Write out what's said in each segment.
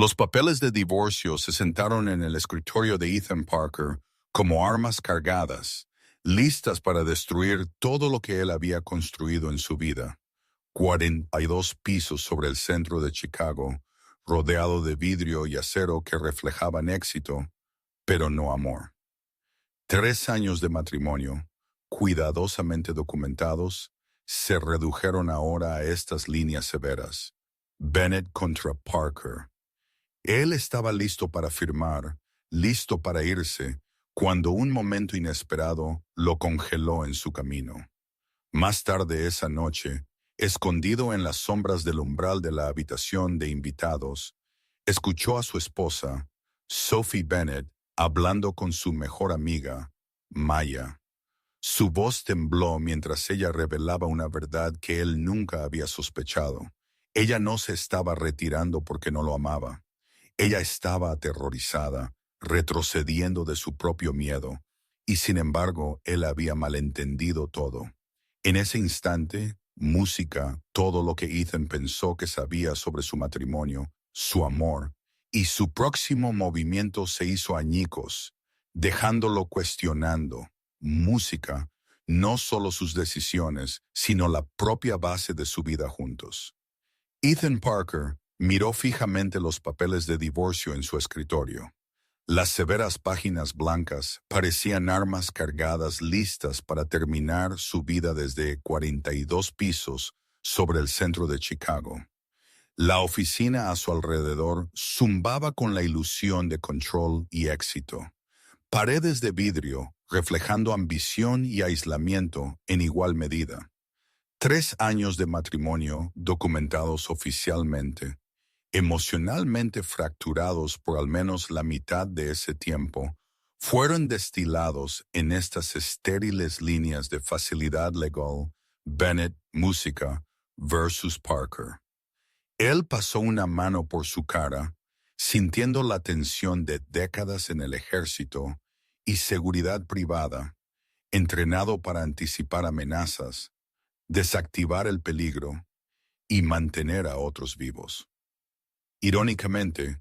Los papeles de divorcio se sentaron en el escritorio de Ethan Parker como armas cargadas, listas para destruir todo lo que él había construido en su vida. 42 pisos sobre el centro de Chicago, rodeado de vidrio y acero que reflejaban éxito, pero no amor. 3 años de matrimonio, cuidadosamente documentados, se redujeron ahora a estas líneas severas. Bennett contra Parker. Él estaba listo para firmar, listo para irse, cuando un momento inesperado lo congeló en su camino. Más tarde esa noche, escondido en las sombras del umbral de la habitación de invitados, escuchó a su esposa, Sophie Bennett, hablando con su mejor amiga, Maya. Su voz tembló mientras ella revelaba una verdad que él nunca había sospechado. Ella no se estaba retirando porque no lo amaba. Ella estaba aterrorizada, retrocediendo de su propio miedo, y sin embargo él había malentendido todo. En ese instante, música, todo lo que Ethan pensó que sabía sobre su matrimonio, su amor, y su próximo movimiento se hizo añicos, dejándolo cuestionando. Música, no solo sus decisiones, sino la propia base de su vida juntos. Ethan Parker miró fijamente los papeles de divorcio en su escritorio. Las severas páginas blancas parecían armas cargadas listas para terminar su vida desde 42 pisos sobre el centro de Chicago. La oficina a su alrededor zumbaba con la ilusión de control y éxito. Paredes de vidrio reflejando ambición y aislamiento en igual medida. 3 años de matrimonio documentados oficialmente, emocionalmente fracturados por al menos la mitad de ese tiempo, fueron destilados en estas estériles líneas de facilidad legal, Bennett, música, versus Parker. Él pasó una mano por su cara, sintiendo la tensión de décadas en el ejército y seguridad privada, entrenado para anticipar amenazas, desactivar el peligro y mantener a otros vivos. Irónicamente,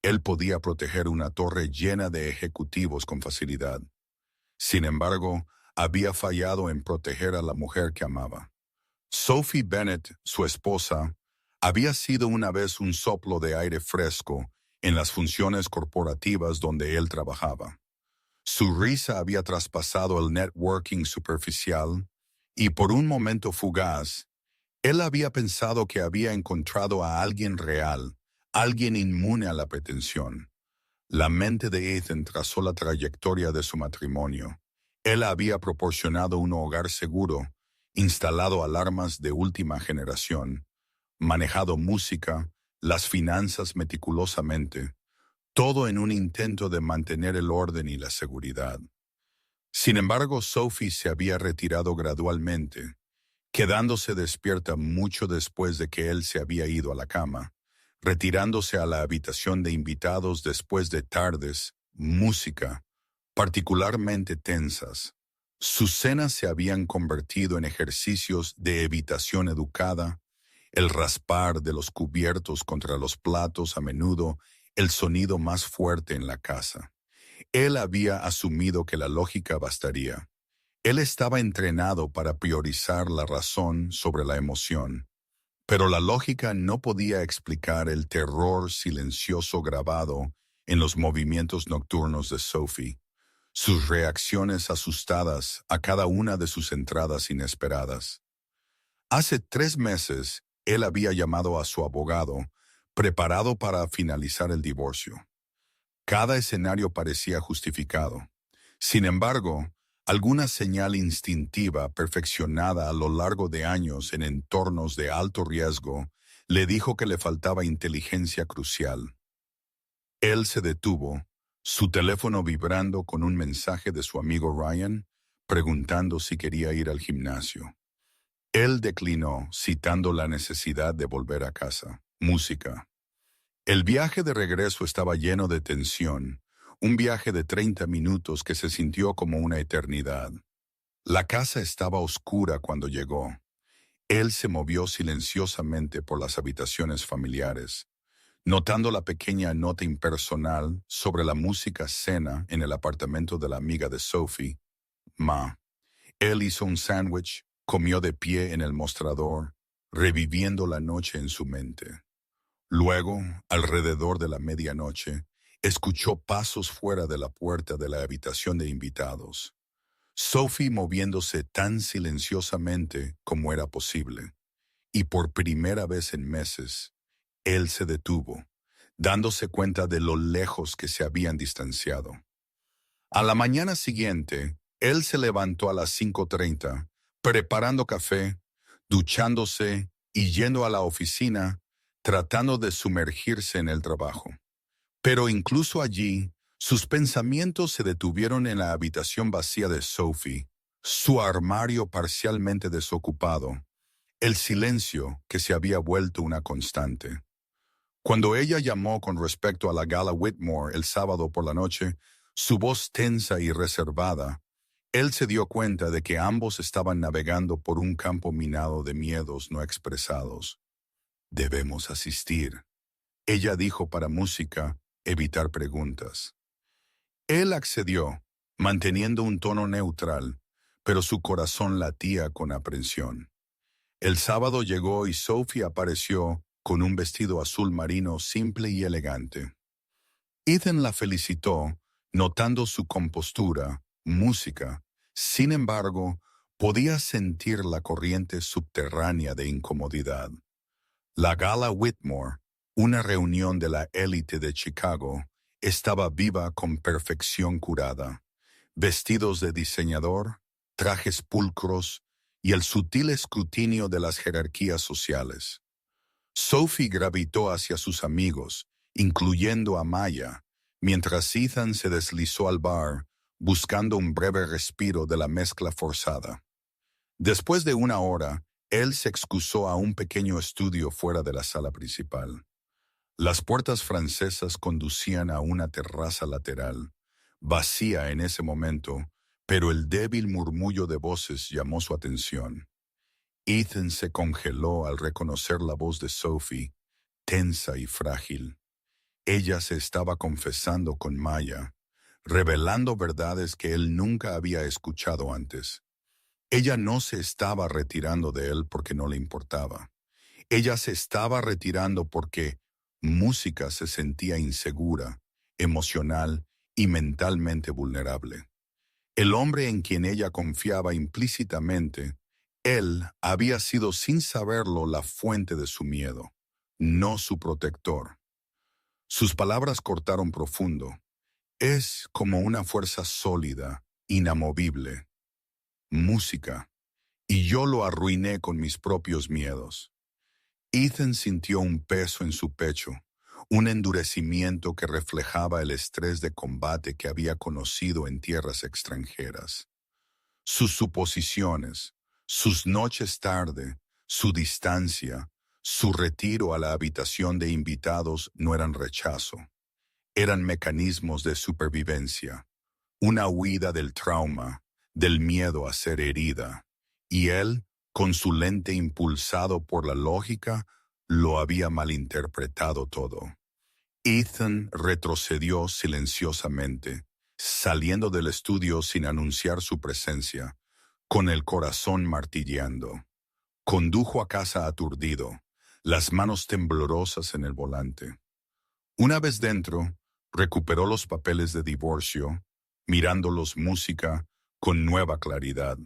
él podía proteger una torre llena de ejecutivos con facilidad. Sin embargo, había fallado en proteger a la mujer que amaba. Sophie Bennett, su esposa, había sido una vez un soplo de aire fresco en las funciones corporativas donde él trabajaba. Su risa había traspasado el networking superficial y por un momento fugaz, él había pensado que había encontrado a alguien real, alguien inmune a la pretensión. La mente de Ethan trazó la trayectoria de su matrimonio. Él había proporcionado un hogar seguro, instalado alarmas de última generación, manejado música, las finanzas meticulosamente, todo en un intento de mantener el orden y la seguridad. Sin embargo, Sophie se había retirado gradualmente, quedándose despierta mucho después de que él se había ido a la cama, retirándose a la habitación de invitados después de tardes, música, particularmente tensas. Sus cenas se habían convertido en ejercicios de evitación educada, el raspar de los cubiertos contra los platos a menudo el sonido más fuerte en la casa. Él había asumido que la lógica bastaría. Él estaba entrenado para priorizar la razón sobre la emoción, pero la lógica no podía explicar el terror silencioso grabado en los movimientos nocturnos de Sophie, sus reacciones asustadas a cada una de sus entradas inesperadas. Hace 3 meses, él había llamado a su abogado, preparado para finalizar el divorcio. Cada escenario parecía justificado. Sin embargo, alguna señal instintiva perfeccionada a lo largo de años en entornos de alto riesgo le dijo que le faltaba inteligencia crucial. Él se detuvo, su teléfono vibrando con un mensaje de su amigo Ryan, preguntando si quería ir al gimnasio. Él declinó, citando la necesidad de volver a casa. Música. El viaje de regreso estaba lleno de tensión, un viaje de 30 minutos que se sintió como una eternidad. La casa estaba oscura cuando llegó. Él se movió silenciosamente por las habitaciones familiares. Notando la pequeña nota impersonal sobre la música cena en el apartamento de la amiga de Sophie, Ma, él hizo un sándwich, comió de pie en el mostrador, reviviendo la noche en su mente. Luego, alrededor de la medianoche, escuchó pasos fuera de la puerta de la habitación de invitados. Sophie moviéndose tan silenciosamente como era posible. Y por primera vez en meses, él se detuvo, dándose cuenta de lo lejos que se habían distanciado. A la mañana siguiente, él se levantó a las 5:30, preparando café, duchándose y yendo a la oficina, tratando de sumergirse en el trabajo. Pero incluso allí, sus pensamientos se detuvieron en la habitación vacía de Sophie, su armario parcialmente desocupado, el silencio que se había vuelto una constante. Cuando ella llamó con respecto a la gala Whitmore el sábado por la noche, su voz tensa y reservada, él se dio cuenta de que ambos estaban navegando por un campo minado de miedos no expresados. Debemos asistir, ella dijo para música, evitar preguntas. Él accedió, manteniendo un tono neutral, pero su corazón latía con aprensión. El sábado llegó y Sophie apareció con un vestido azul marino simple y elegante. Ethan la felicitó, notando su compostura, música. Sin embargo, podía sentir la corriente subterránea de incomodidad. La gala Whitmore, una reunión de la élite de Chicago, estaba viva con perfección curada. Vestidos de diseñador, trajes pulcros y el sutil escrutinio de las jerarquías sociales. Sophie gravitó hacia sus amigos, incluyendo a Maya, mientras Ethan se deslizó al bar, buscando un breve respiro de la mezcla forzada. Después de una hora, él se excusó a un pequeño estudio fuera de la sala principal. Las puertas francesas conducían a una terraza lateral, vacía en ese momento, pero el débil murmullo de voces llamó su atención. Ethan se congeló al reconocer la voz de Sophie, tensa y frágil. Ella se estaba confesando con Maya, revelando verdades que él nunca había escuchado antes. Ella no se estaba retirando de él porque no le importaba. Ella se estaba retirando porque música se sentía insegura, emocional y mentalmente vulnerable. El hombre en quien ella confiaba implícitamente, él había sido sin saberlo la fuente de su miedo, no su protector. Sus palabras cortaron profundo. Es como una fuerza sólida, inamovible. Música. Y yo lo arruiné con mis propios miedos. Ethan sintió un peso en su pecho, un endurecimiento que reflejaba el estrés de combate que había conocido en tierras extranjeras. Sus suposiciones, sus noches tarde, su distancia, su retiro a la habitación de invitados no eran rechazo. Eran mecanismos de supervivencia, una huida del trauma, del miedo a ser herida. Y él, con su lente impulsado por la lógica, lo había malinterpretado todo. Ethan retrocedió silenciosamente, saliendo del estudio sin anunciar su presencia, con el corazón martilleando. Condujo a casa aturdido, las manos temblorosas en el volante. Una vez dentro, recuperó los papeles de divorcio, mirándolos música con nueva claridad.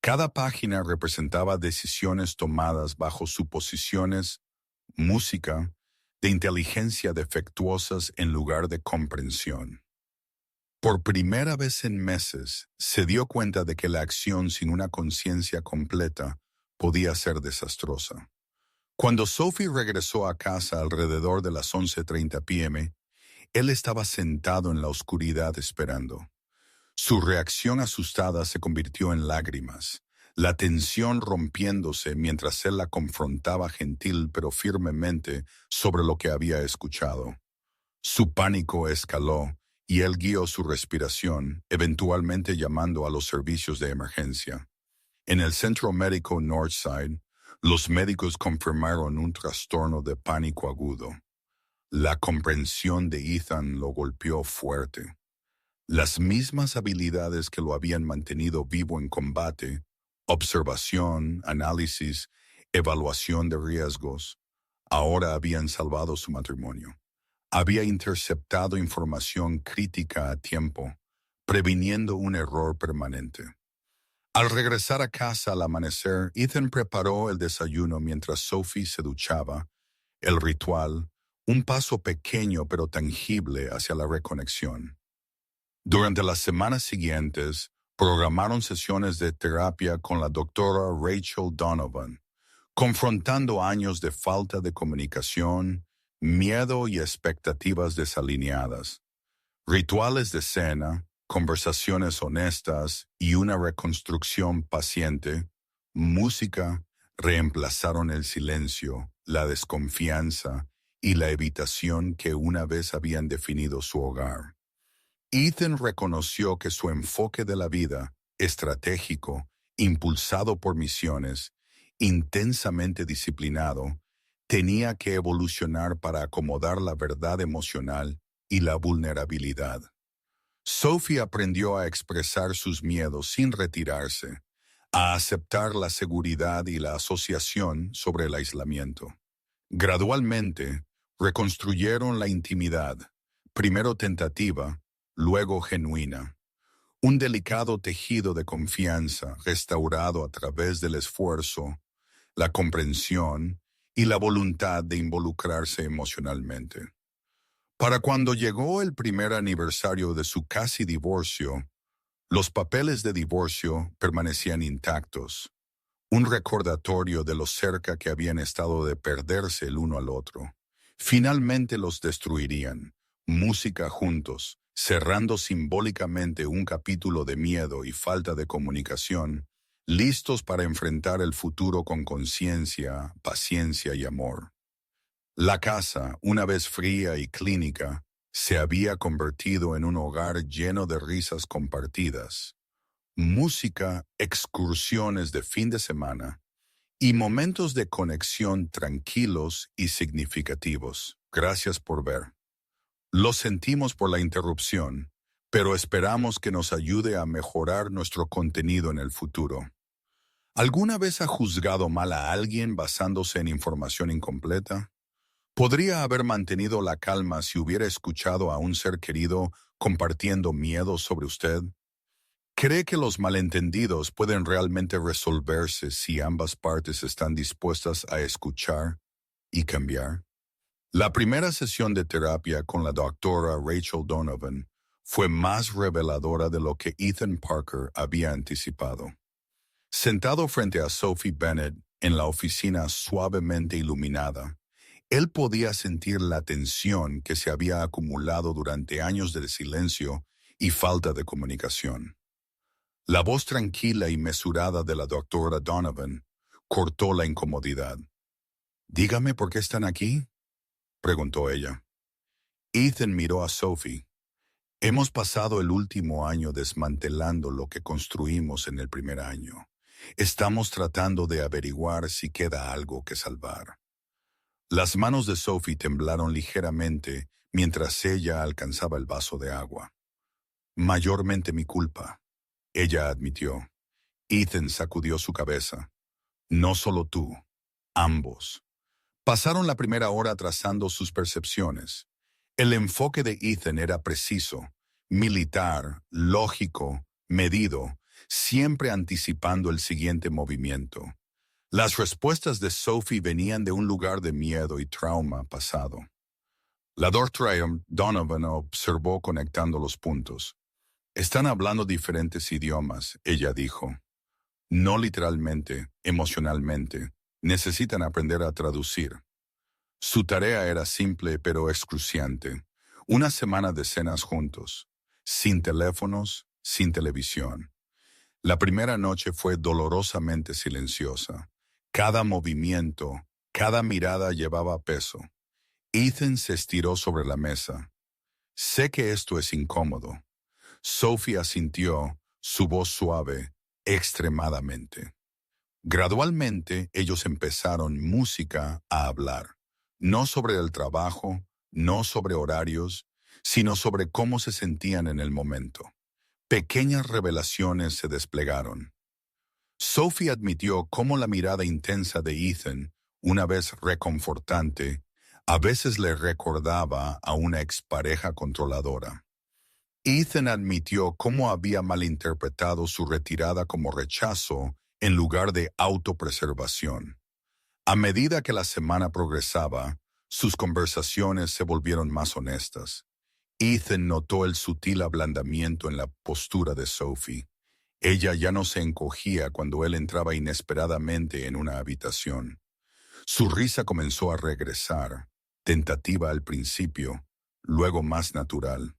Cada página representaba decisiones tomadas bajo suposiciones, música, de inteligencia defectuosas en lugar de comprensión. Por primera vez en meses, se dio cuenta de que la acción sin una conciencia completa podía ser desastrosa. Cuando Sophie regresó a casa alrededor de las 11:30 p.m., él estaba sentado en la oscuridad esperando. Su reacción asustada se convirtió en lágrimas, la tensión rompiéndose mientras él la confrontaba gentil pero firmemente sobre lo que había escuchado. Su pánico escaló y él guió su respiración, eventualmente llamando a los servicios de emergencia. En el centro médico Northside, los médicos confirmaron un trastorno de pánico agudo. La comprensión de Ethan lo golpeó fuerte. Las mismas habilidades que lo habían mantenido vivo en combate, observación, análisis, evaluación de riesgos, ahora habían salvado su matrimonio. Había interceptado información crítica a tiempo, previniendo un error permanente. Al regresar a casa al amanecer, Ethan preparó el desayuno mientras Sophie se duchaba. El ritual, un paso pequeño pero tangible hacia la reconexión. Durante las semanas siguientes, programaron sesiones de terapia con la doctora Rachel Donovan, confrontando años de falta de comunicación, miedo y expectativas desalineadas. Rituales de cena, conversaciones honestas y una reconstrucción paciente, música, reemplazaron el silencio, la desconfianza y la evitación que una vez habían definido su hogar. Ethan reconoció que su enfoque de la vida, estratégico, impulsado por misiones, intensamente disciplinado, tenía que evolucionar para acomodar la verdad emocional y la vulnerabilidad. Sophie aprendió a expresar sus miedos sin retirarse, a aceptar la seguridad y la asociación sobre el aislamiento. Gradualmente, reconstruyeron la intimidad, primero tentativa, luego genuina. Un delicado tejido de confianza restaurado a través del esfuerzo, la comprensión y la voluntad de involucrarse emocionalmente. Para cuando llegó el primer aniversario de su casi divorcio, los papeles de divorcio permanecían intactos, un recordatorio de lo cerca que habían estado de perderse el uno al otro. Finalmente los destruirían, música juntos, cerrando simbólicamente un capítulo de miedo y falta de comunicación, listos para enfrentar el futuro con conciencia, paciencia y amor. La casa, una vez fría y clínica, se había convertido en un hogar lleno de risas compartidas, música, excursiones de fin de semana y momentos de conexión tranquilos y significativos. Gracias por ver. Lo sentimos por la interrupción, pero esperamos que nos ayude a mejorar nuestro contenido en el futuro. ¿Alguna vez ha juzgado mal a alguien basándose en información incompleta? ¿Podría haber mantenido la calma si hubiera escuchado a un ser querido compartiendo miedo sobre usted? ¿Cree que los malentendidos pueden realmente resolverse si ambas partes están dispuestas a escuchar y cambiar? La primera sesión de terapia con la doctora Rachel Donovan fue más reveladora de lo que Ethan Parker había anticipado. Sentado frente a Sophie Bennett en la oficina suavemente iluminada, él podía sentir la tensión que se había acumulado durante años de silencio y falta de comunicación. La voz tranquila y mesurada de la doctora Donovan cortó la incomodidad. «Dígame por qué están aquí», preguntó ella. Ethan miró a Sophie. «Hemos pasado el último año desmantelando lo que construimos en el primer año. Estamos tratando de averiguar si queda algo que salvar». Las manos de Sophie temblaron ligeramente mientras ella alcanzaba el vaso de agua. «Mayormente mi culpa», ella admitió. Ethan sacudió su cabeza. «No solo tú, ambos». Pasaron la primera hora trazando sus percepciones. El enfoque de Ethan era preciso, militar, lógico, medido, siempre anticipando el siguiente movimiento. Las respuestas de Sophie venían de un lugar de miedo y trauma pasado. La doctora Donovan observó conectando los puntos. «Están hablando diferentes idiomas», ella dijo. «No literalmente, emocionalmente. Necesitan aprender a traducir». Su tarea era simple pero excruciante. Una semana de cenas juntos, sin teléfonos, sin televisión. La primera noche fue dolorosamente silenciosa. Cada movimiento, cada mirada llevaba peso. Ethan se estiró sobre la mesa. «Sé que esto es incómodo». Sophie asintió, su voz suave, extremadamente. Gradualmente ellos empezaron música a hablar, no sobre el trabajo, no sobre horarios, sino sobre cómo se sentían en el momento. Pequeñas revelaciones se desplegaron. Sophie admitió cómo la mirada intensa de Ethan, una vez reconfortante, a veces le recordaba a una expareja controladora. Ethan admitió cómo había malinterpretado su retirada como rechazo en lugar de autopreservación. A medida que la semana progresaba, sus conversaciones se volvieron más honestas. Ethan notó el sutil ablandamiento en la postura de Sophie. Ella ya no se encogía cuando él entraba inesperadamente en una habitación. Su risa comenzó a regresar, tentativa al principio, luego más natural.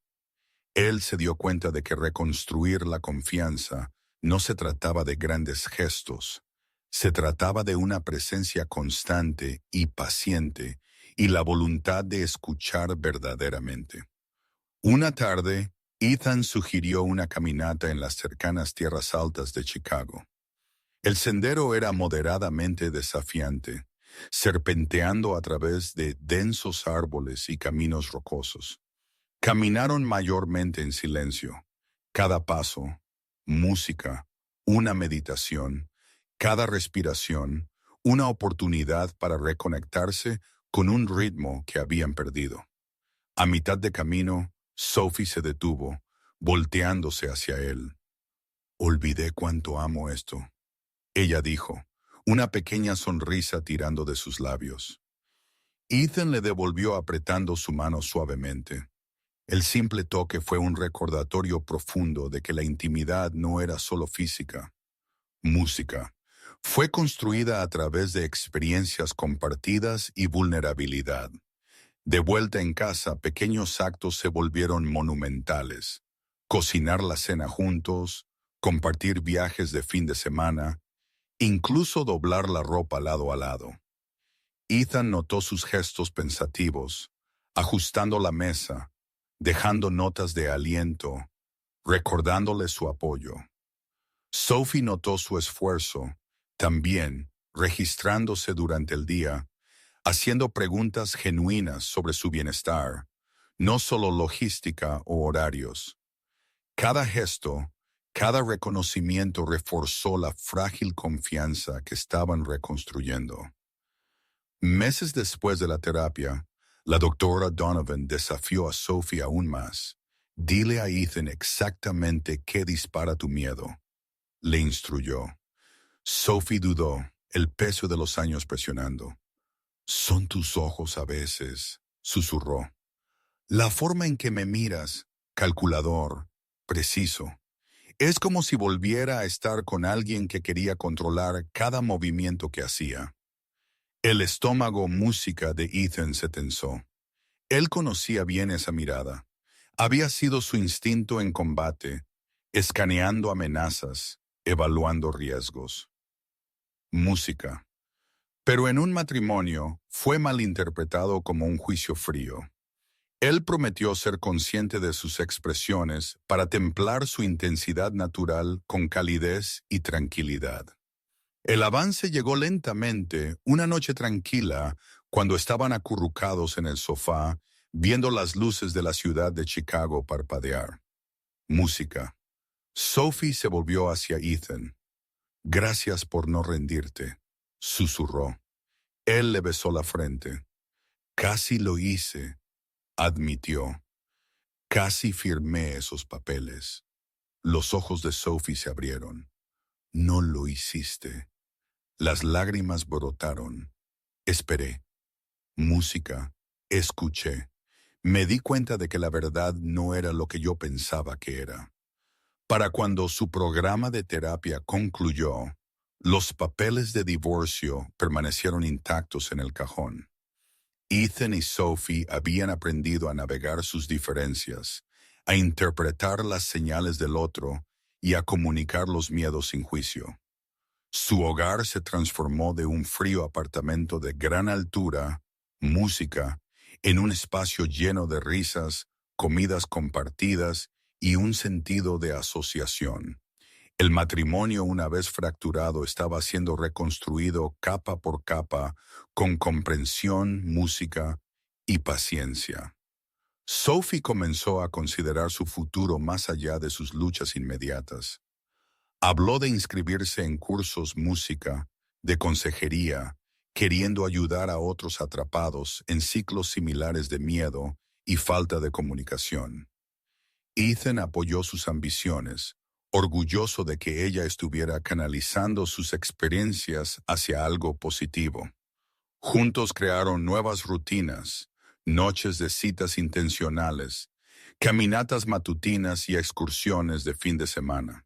Él se dio cuenta de que reconstruir la confianza no se trataba de grandes gestos, se trataba de una presencia constante y paciente y la voluntad de escuchar verdaderamente. Una tarde, Ethan sugirió una caminata en las cercanas tierras altas de Chicago. El sendero era moderadamente desafiante, serpenteando a través de densos árboles y caminos rocosos. Caminaron mayormente en silencio. Cada paso, música, una meditación, cada respiración, una oportunidad para reconectarse con un ritmo que habían perdido. A mitad de camino, Sophie se detuvo, volteándose hacia él. Olvidé cuánto amo esto, ella dijo, una pequeña sonrisa tirando de sus labios. Ethan le devolvió apretando su mano suavemente. El simple toque fue un recordatorio profundo de que la intimidad no era solo física. Música. Fue construida a través de experiencias compartidas y vulnerabilidad. De vuelta en casa, pequeños actos se volvieron monumentales. Cocinar la cena juntos, compartir viajes de fin de semana, incluso doblar la ropa lado a lado. Ethan notó sus gestos pensativos, ajustando la mesa, dejando notas de aliento, recordándole su apoyo. Sophie notó su esfuerzo, también, registrándose durante el día, haciendo preguntas genuinas sobre su bienestar, no solo logística o horarios. Cada gesto, cada reconocimiento reforzó la frágil confianza que estaban reconstruyendo. Meses después de la terapia, la doctora Donovan desafió a Sophie aún más. Dile a Ethan exactamente qué dispara tu miedo, le instruyó. Sophie dudó, el peso de los años presionando. Son tus ojos a veces, susurró. La forma en que me miras, calculador, preciso. Es como si volviera a estar con alguien que quería controlar cada movimiento que hacía. El estómago música de Ethan se tensó. Él conocía bien esa mirada. Había sido su instinto en combate, escaneando amenazas, evaluando riesgos. Música. Pero en un matrimonio fue malinterpretado como un juicio frío. Él prometió ser consciente de sus expresiones para templar su intensidad natural con calidez y tranquilidad. El avance llegó lentamente una noche tranquila cuando estaban acurrucados en el sofá viendo las luces de la ciudad de Chicago parpadear. Música. Sophie se volvió hacia Ethan. Gracias por no rendirte, susurró. Él le besó la frente. Casi lo hice, admitió. Casi firmé esos papeles. Los ojos de Sophie se abrieron. No lo hiciste. Las lágrimas brotaron. Esperé. Música. Escuché. Me di cuenta de que la verdad no era lo que yo pensaba que era. Para cuando su programa de terapia concluyó, los papeles de divorcio permanecieron intactos en el cajón. Ethan y Sophie habían aprendido a navegar sus diferencias, a interpretar las señales del otro y a comunicar los miedos sin juicio. Su hogar se transformó de un frío apartamento de gran altura, música, en un espacio lleno de risas, comidas compartidas y un sentido de asociación. El matrimonio, una vez fracturado, estaba siendo reconstruido capa por capa, con comprensión, música y paciencia. Sophie comenzó a considerar su futuro más allá de sus luchas inmediatas. Habló de inscribirse en cursos música, de consejería, queriendo ayudar a otros atrapados en ciclos similares de miedo y falta de comunicación. Ethan apoyó sus ambiciones, orgulloso de que ella estuviera canalizando sus experiencias hacia algo positivo. Juntos crearon nuevas rutinas, noches de citas intencionales, caminatas matutinas y excursiones de fin de semana.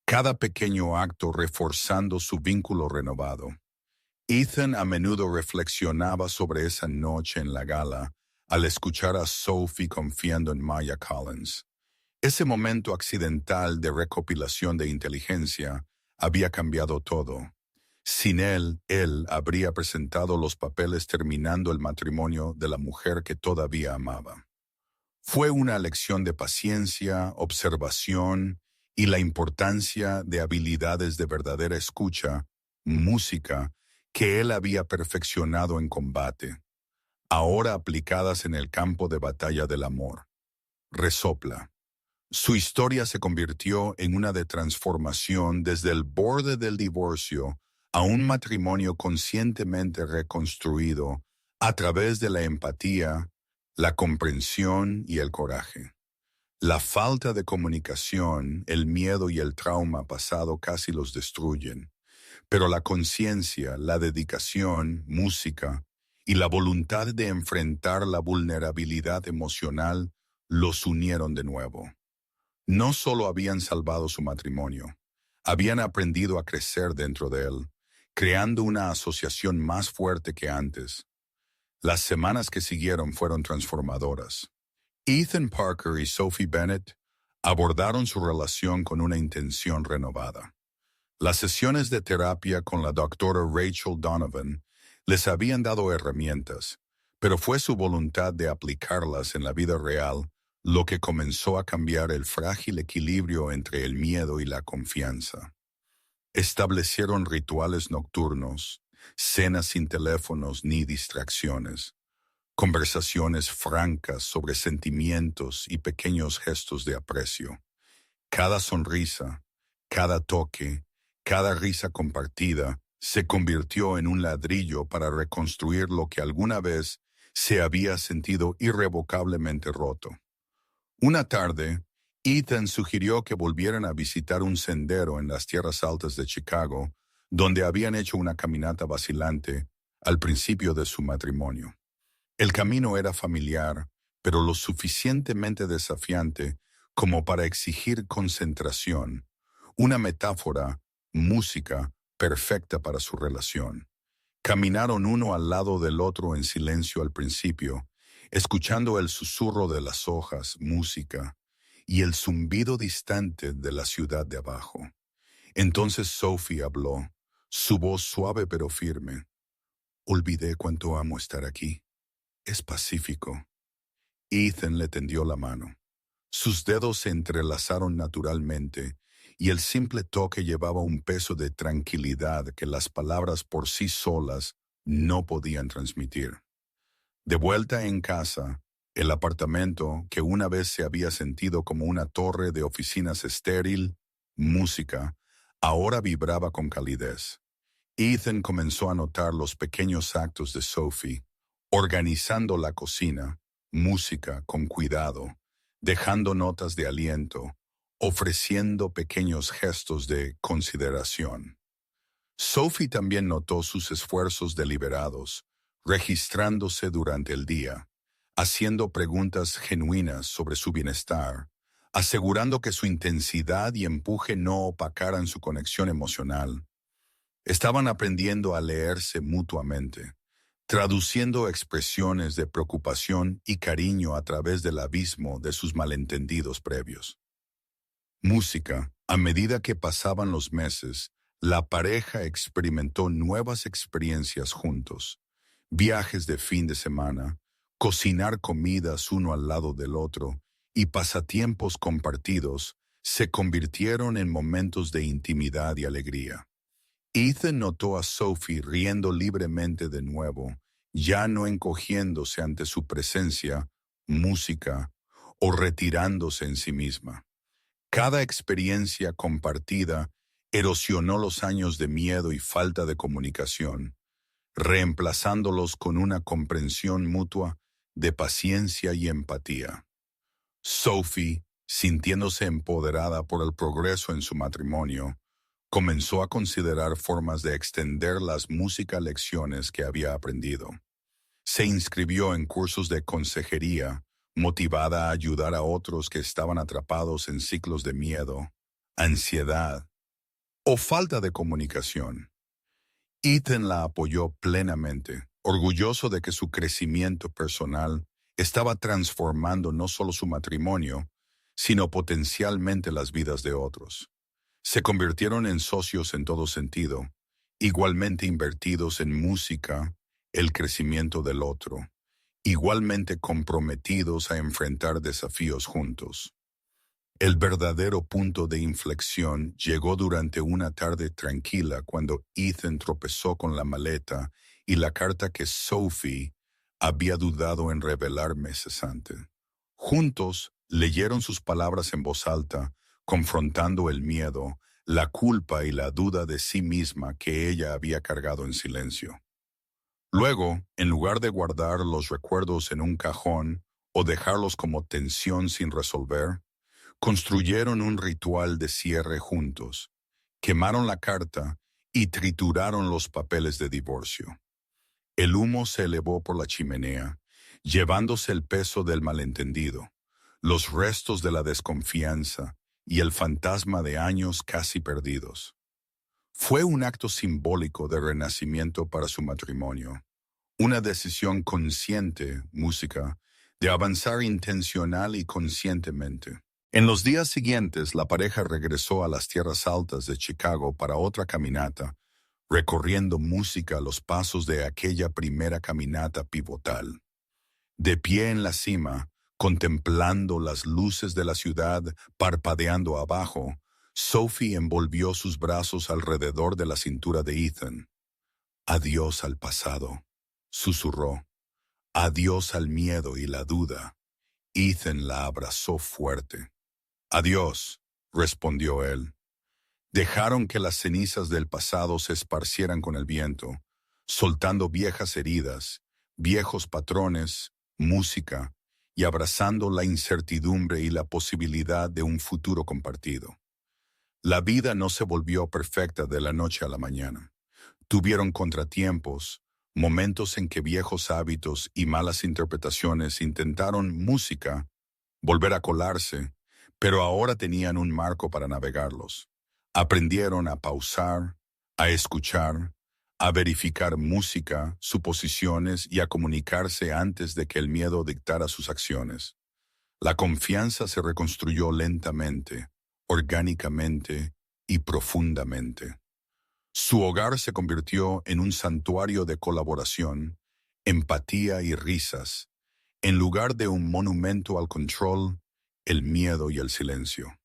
Cada pequeño acto reforzando su vínculo renovado. Ethan a menudo reflexionaba sobre esa noche en la gala al escuchar a Sophie confiando en Maya Collins. Ese momento accidental de recopilación de inteligencia había cambiado todo. Sin él habría presentado los papeles terminando el matrimonio de la mujer que todavía amaba. Fue una lección de paciencia, observación y la importancia de habilidades de verdadera escucha, música, que él había perfeccionado en combate, ahora aplicadas en el campo de batalla del amor. Resopla. Su historia se convirtió en una de transformación desde el borde del divorcio a un matrimonio conscientemente reconstruido a través de la empatía, la comprensión y el coraje. La falta de comunicación, el miedo y el trauma pasado casi los destruyen, pero la conciencia, la dedicación, música y la voluntad de enfrentar la vulnerabilidad emocional los unieron de nuevo. No solo habían salvado su matrimonio, habían aprendido a crecer dentro de él, creando una asociación más fuerte que antes. Las semanas que siguieron fueron transformadoras. Ethan Parker y Sophie Bennett abordaron su relación con una intención renovada. Las sesiones de terapia con la doctora Rachel Donovan les habían dado herramientas, pero fue su voluntad de aplicarlas en la vida real lo que comenzó a cambiar el frágil equilibrio entre el miedo y la confianza. Establecieron rituales nocturnos, cenas sin teléfonos ni distracciones, conversaciones francas sobre sentimientos y pequeños gestos de aprecio. Cada sonrisa, cada toque, cada risa compartida se convirtió en un ladrillo para reconstruir lo que alguna vez se había sentido irrevocablemente roto. Una tarde, Ethan sugirió que volvieran a visitar un sendero en las tierras altas de Chicago, donde habían hecho una caminata vacilante al principio de su matrimonio. El camino era familiar, pero lo suficientemente desafiante como para exigir concentración, una metáfora, música, perfecta para su relación. Caminaron uno al lado del otro en silencio al principio, escuchando el susurro de las hojas, música, y el zumbido distante de la ciudad de abajo. Entonces Sophie habló, su voz suave pero firme. Olvidé cuánto amo estar aquí. Es pacífico. Ethan le tendió la mano. Sus dedos se entrelazaron naturalmente, y el simple toque llevaba un peso de tranquilidad que las palabras por sí solas no podían transmitir. De vuelta en casa, el apartamento, que una vez se había sentido como una torre de oficinas estéril, música, ahora vibraba con calidez. Ethan comenzó a notar los pequeños actos de Sophie, organizando la cocina, música con cuidado, dejando notas de aliento, ofreciendo pequeños gestos de consideración. Sophie también notó sus esfuerzos deliberados, registrándose durante el día, haciendo preguntas genuinas sobre su bienestar, asegurando que su intensidad y empuje no opacaran su conexión emocional. Estaban aprendiendo a leerse mutuamente, traduciendo expresiones de preocupación y cariño a través del abismo de sus malentendidos previos. Música, a medida que pasaban los meses, la pareja experimentó nuevas experiencias juntos, viajes de fin de semana, cocinar comidas uno al lado del otro y pasatiempos compartidos se convirtieron en momentos de intimidad y alegría. Ethan notó a Sophie riendo libremente de nuevo ya no encogiéndose ante su presencia, música o retirándose en sí misma. Cada experiencia compartida erosionó los años de miedo y falta de comunicación, reemplazándolos con una comprensión mutua de paciencia y empatía. Sophie, sintiéndose empoderada por el progreso en su matrimonio, comenzó a considerar formas de extender las música lecciones que había aprendido. Se inscribió en cursos de consejería, motivada a ayudar a otros que estaban atrapados en ciclos de miedo, ansiedad o falta de comunicación. Ethan la apoyó plenamente, orgulloso de que su crecimiento personal estaba transformando no solo su matrimonio, sino potencialmente las vidas de otros. Se convirtieron en socios en todo sentido, igualmente invertidos en música, el crecimiento del otro, igualmente comprometidos a enfrentar desafíos juntos. El verdadero punto de inflexión llegó durante una tarde tranquila cuando Ethan tropezó con la maleta y la carta que Sophie había dudado en revelar meses antes. Juntos leyeron sus palabras en voz alta, confrontando el miedo, la culpa y la duda de sí misma que ella había cargado en silencio. Luego, en lugar de guardar los recuerdos en un cajón o dejarlos como tensión sin resolver, construyeron un ritual de cierre juntos, quemaron la carta y trituraron los papeles de divorcio. El humo se elevó por la chimenea, llevándose el peso del malentendido, los restos de la desconfianza y el fantasma de años casi perdidos. Fue un acto simbólico de renacimiento para su matrimonio, una decisión consciente, música, de avanzar intencional y conscientemente. En los días siguientes, la pareja regresó a las tierras altas de Chicago para otra caminata, recorriendo música a los pasos de aquella primera caminata pivotal. De pie en la cima, contemplando las luces de la ciudad parpadeando abajo, Sophie envolvió sus brazos alrededor de la cintura de Ethan. «Adiós al pasado», susurró. «Adiós al miedo y la duda». Ethan la abrazó fuerte. «Adiós», respondió él. Dejaron que las cenizas del pasado se esparcieran con el viento, soltando viejas heridas, viejos patrones, música, y abrazando la incertidumbre y la posibilidad de un futuro compartido. La vida no se volvió perfecta de la noche a la mañana. Tuvieron contratiempos, momentos en que viejos hábitos y malas interpretaciones intentaron música volver a colarse, pero ahora tenían un marco para navegarlos. Aprendieron a pausar, a escuchar, a verificar música, suposiciones y a comunicarse antes de que el miedo dictara sus acciones. La confianza se reconstruyó lentamente, orgánicamente y profundamente. Su hogar se convirtió en un santuario de colaboración, empatía y risas, en lugar de un monumento al control, el miedo y el silencio.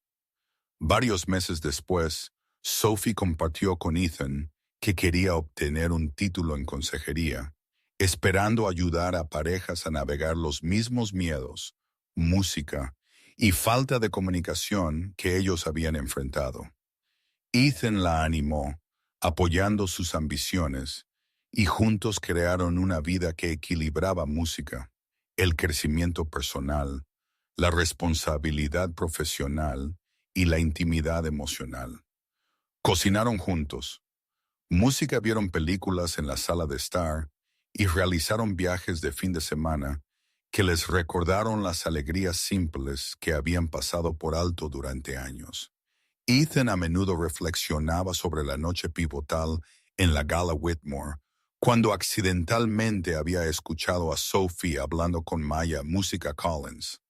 Varios meses después, Sophie compartió con Ethan que quería obtener un título en consejería, esperando ayudar a parejas a navegar los mismos miedos, música y falta de comunicación que ellos habían enfrentado. Ethan la animó, apoyando sus ambiciones, y juntos crearon una vida que equilibraba música, el crecimiento personal, la responsabilidad profesional y la intimidad emocional. Cocinaron juntos, música, vieron películas en la sala de estar y realizaron viajes de fin de semana que les recordaron las alegrías simples que habían pasado por alto durante años. Ethan a menudo reflexionaba sobre la noche pivotal en la Gala Whitmore, cuando accidentalmente había escuchado a Sophie hablando con Maya Música Collins.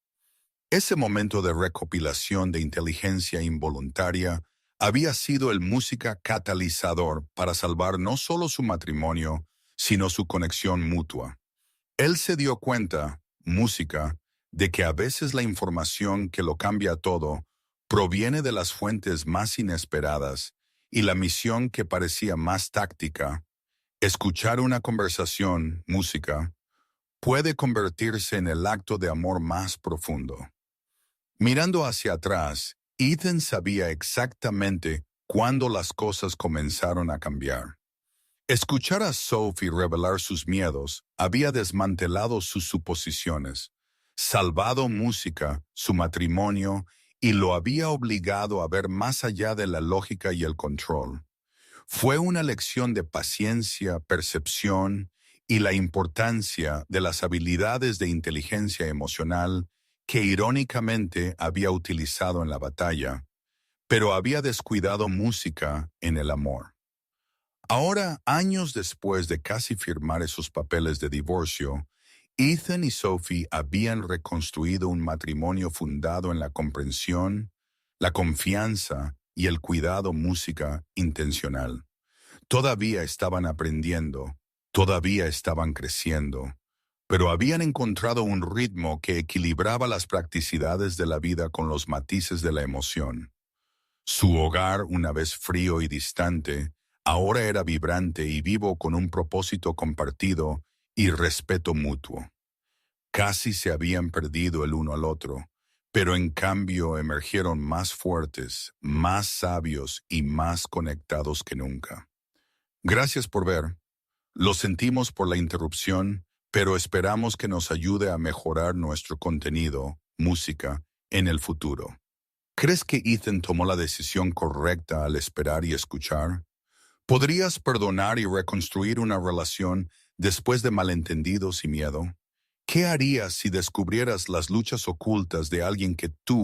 Ese momento de recopilación de inteligencia involuntaria había sido el música catalizador para salvar no solo su matrimonio, sino su conexión mutua. Él se dio cuenta, música, de que a veces la información que lo cambia todo proviene de las fuentes más inesperadas y la misión que parecía más táctica Escuchar una conversación, música, puede convertirse en el acto de amor más profundo. Mirando hacia atrás, Ethan sabía exactamente cuándo las cosas comenzaron a cambiar. Escuchar a Sophie revelar sus miedos había desmantelado sus suposiciones, salvado música, su matrimonio, y lo había obligado a ver más allá de la lógica y el control. Fue una lección de paciencia, percepción y la importancia de las habilidades de inteligencia emocional que irónicamente había utilizado en la batalla, pero había descuidado música en el amor. Ahora, años después de casi firmar esos papeles de divorcio, Ethan y Sophie habían reconstruido un matrimonio fundado en la comprensión, la confianza y el cuidado música intencional. Todavía estaban aprendiendo, todavía estaban creciendo, pero habían encontrado un ritmo que equilibraba las practicidades de la vida con los matices de la emoción. Su hogar, una vez frío y distante, ahora era vibrante y vivo con un propósito compartido y respeto mutuo. Casi se habían perdido el uno al otro, pero en cambio emergieron más fuertes, más sabios y más conectados que nunca. Gracias por ver. Lo sentimos por la interrupción, pero esperamos que nos ayude a mejorar nuestro contenido, música, en el futuro. ¿Crees que Ethan tomó la decisión correcta al esperar y escuchar? ¿Podrías perdonar y reconstruir una relación después de malentendidos y miedo? ¿Qué harías si descubrieras las luchas ocultas de alguien que tú